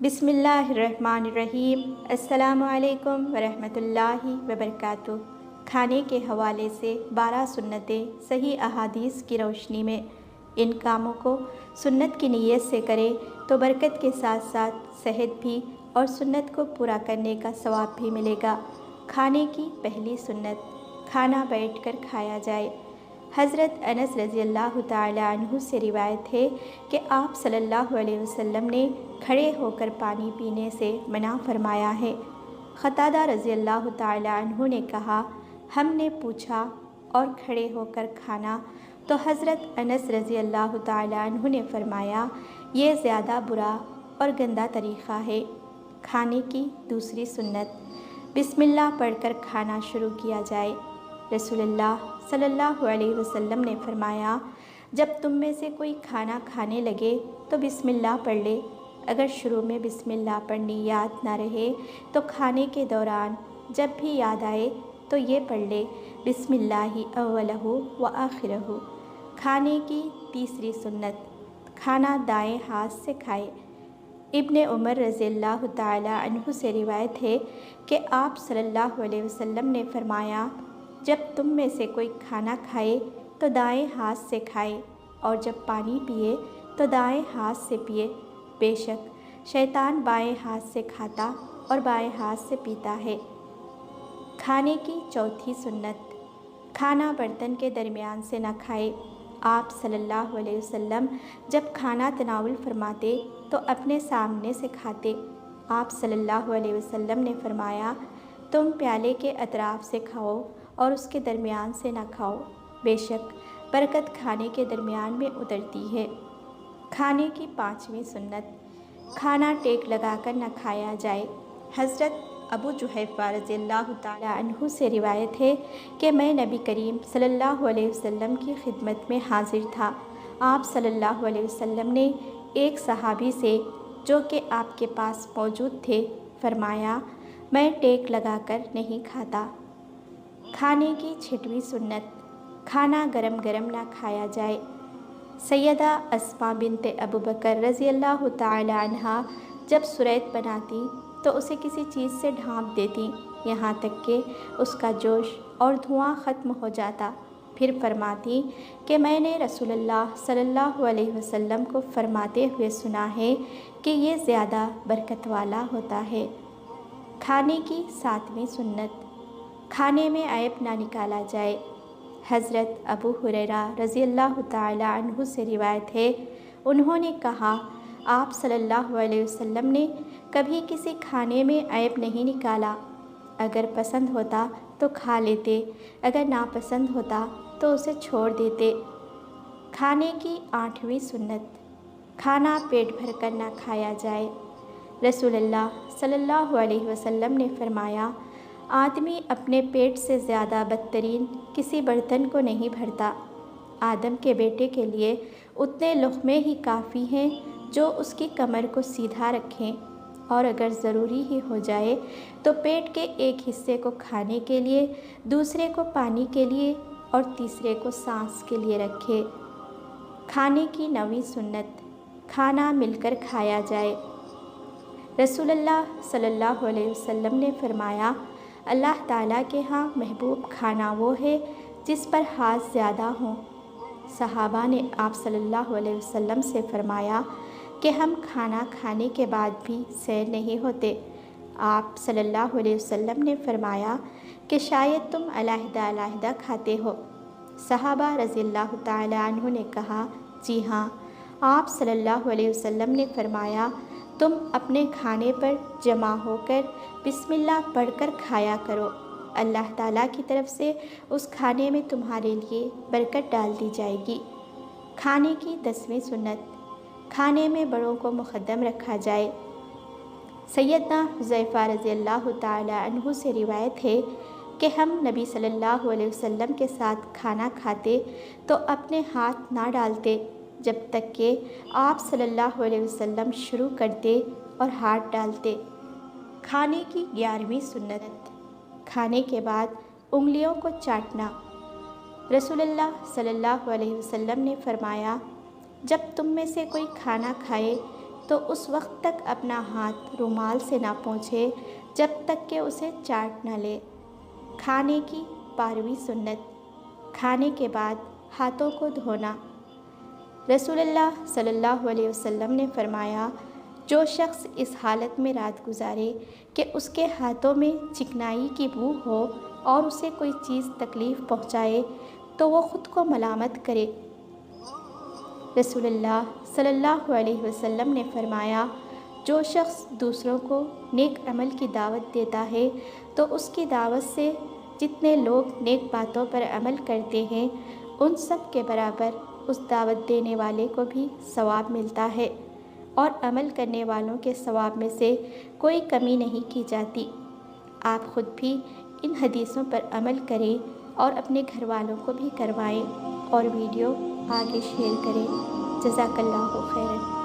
बिस्मिल्लाहिर्रहमानिर्रहीम। अस्सलामु अलैकुम वरहमतुल्लाहि वबरकातुहू। खाने के हवाले से 12 सुन्नतें सही अहादीस की रोशनी में। इन कामों को सुन्नत की नीयत से करें तो बरकत के साथ साथ सेहत भी और सुन्नत को पूरा करने का सवाब भी मिलेगा। खाने की पहली सुन्नत, खाना बैठकर खाया जाए। हज़रत अनस रज़ी अल्लाह ताला अन्हु से रिवायत है कि आप सल्लल्लाहु अलैहि वसल्लम ने खड़े होकर पानी पीने से मना फरमाया है। क़तादा रज़ी अल्लाह ताला अन्हु ने कहा, हमने पूछा और खड़े होकर खाना, तो हज़रत अनस रज़ी अल्लाह ताला अन्हु ने फरमाया, ये ज़्यादा बुरा और गंदा तरीक़ा है। खाने की दूसरी सुन्नत, बिस्मिल्लाह पढ़कर खाना शुरू किया जाए। रसूलुल्लाह सल्लल्लाहु अलैहि वसल्लम ने फरमाया, जब तुम में से कोई खाना खाने लगे तो बिस्मिल्लाह पढ़ ले। अगर शुरू में बिस्मिल्लाह पढ़नी याद ना रहे तो खाने के दौरान जब भी याद आए तो ये पढ़ ले, बिस्मिल्लाहि अव्वलहु व आखिरहु। खाने की तीसरी सुन्नत, खाना दाएं हाथ से खाए। इब्ने उमर रज़ियल्लाहु ताला अन्हु से रिवायत है कि आप सल्लल्लाहु अलैहि वसल्लम ने फरमाया, जब तुम में से कोई खाना खाए तो दाएं हाथ से खाए और जब पानी पिए तो दाएं हाथ से पिए। बेशक शैतान बाएं हाथ से खाता और बाएं हाथ से पीता है। खाने की चौथी सुन्नत, खाना बर्तन के दरमियान से न खाए। आप सल्लल्लाहु अलैहि वसल्लम जब खाना तनावुल फरमाते तो अपने सामने से खाते। आप सल्लल्लाहु अलैहि वसल्लम ने फरमाया, तुम प्याले के अतराफ से खाओ और उसके दरमियान से न खाओ, बेशक बरकत खाने के दरमियान में उतरती है। खाने की पाँचवीं सुन्नत, खाना टेक लगाकर न खाया जाए। हज़रत अबू जुहैफ़ा रज़ियल्लाहु ताला अन्हु से रिवायत है कि मैं नबी करीम सल्लल्लाहु अलैहि वसल्लम की खिदमत में हाजिर था। आप सल्लल्लाहु अलैहि वसल्लम ने एक सहाबी से जो कि आपके पास मौजूद थे फरमाया, मैं टेक लगाकर नहीं खाता। खाने की छठवीं सुन्नत, खाना गरम गरम ना खाया जाए। सैयदा अस्मा बिनते अबू बकर रज़ियल्लाहु ताला अन्हा जब सुरैत बनाती तो उसे किसी चीज़ से ढाँप देती, यहाँ तक कि उसका जोश और धुआं ख़त्म हो जाता। फिर फरमाती कि मैंने रसूलुल्लाह सल्लल्लाहु अलैहि वसल्लम को फरमाते हुए सुना है कि ये ज़्यादा बरकत वाला होता है। खाने की सातवीं सुन्नत, खाने में ऐब ना निकाला जाए। हज़रत अबू हुरैरा रज़ियल्लाहु ताला अन्हु से रिवायत है, उन्होंने कहा, आप सल्लल्लाहु अलैहि वसल्लम ने कभी किसी खाने में ऐब नहीं निकाला। अगर पसंद होता तो खा लेते, अगर नापसंद होता तो उसे छोड़ देते। खाने की आठवीं सुन्नत, खाना पेट भर कर ना खाया जाए। रसूलुल्लाह सल्लल्लाहु अलैहि वसल्लम ने फरमाया, आदमी अपने पेट से ज़्यादा बदतरीन किसी बर्तन को नहीं भरता। आदम के बेटे के लिए उतने लुक़मे ही काफ़ी हैं जो उसकी कमर को सीधा रखें, और अगर ज़रूरी ही हो जाए तो पेट के एक हिस्से को खाने के लिए, दूसरे को पानी के लिए और तीसरे को सांस के लिए रखे। खाने की नवीं सुन्नत, खाना मिलकर खाया जाए। रसूलुल्लाह सल्लल्लाहु अलैहि वसल्लम ने फरमाया, अल्लाह ताला के यहाँ महबूब खाना वो है जिस पर हाथ ज़्यादा हों। सहाबा ने आप सल्लल्लाहु अलैहि वसल्लम से फरमाया कि हम खाना खाने के बाद भी सैर नहीं होते। आप सल्लल्लाहु अलैहि वसल्लम ने फरमाया कि शायद तुम अलहदा अलहदा खाते हो। सहाबा रज़ियल्लाहु ताला अन्हु ने कहा, जी हाँ। आप सल्लल्लाहु अलैहि वसल्लम ने फरमाया, तुम अपने खाने पर जमा होकर बिस्मिल्लाह पढ़कर खाया करो, अल्लाह ताला की तरफ से उस खाने में तुम्हारे लिए बरकत डाल दी जाएगी। खाने की 10वीं सुन्नत, खाने में बड़ों को मुक़द्दम रखा जाए। सैयदना हुज़ैफ़ा रज़ियल्लाहु ताला अन्हु से रिवायत है कि हम नबी सल्लल्लाहु अलैहि वसल्लम के साथ खाना खाते तो अपने हाथ ना डालते जब तक कि आप सल्लल्लाहु अलैहि वसल्लम शुरू करते और हाथ डालते। खाने की 11वीं सुन्नत, खाने के बाद उंगलियों को चाटना। रसूलुल्लाह सल्लल्लाहु अलैहि वसल्लम ने फरमाया, जब तुम में से कोई खाना खाए تو اس وقت تک اپنا ہاتھ رومال سے نہ پونچھے جب تک کہ اسے چاٹ نہ لے۔ کھانے کی 12ویں سنت، کھانے کے بعد ہاتھوں کو دھونا۔ رسول اللہ صلی اللہ علیہ وسلم نے فرمایا، جو شخص اس حالت میں رات گزارے کہ اس کے ہاتھوں میں چکنائی کی بو ہو اور اسے کوئی چیز تکلیف پہنچائے تو وہ خود کو ملامت کرے۔ رسول اللہ صلی اللہ علیہ وسلم نے فرمایا، جو شخص دوسروں کو نیک عمل کی دعوت دیتا ہے تو اس کی دعوت سے جتنے لوگ نیک باتوں پر عمل کرتے ہیں ان سب کے برابر اس دعوت دینے والے کو بھی ثواب ملتا ہے، اور عمل کرنے والوں کے ثواب میں سے کوئی کمی نہیں کی جاتی۔ آپ خود بھی ان حدیثوں پر عمل کریں اور اپنے گھر والوں کو بھی کروائیں اور ویڈیو آگے شیئر کریں۔ جزاک اللہ خیرا۔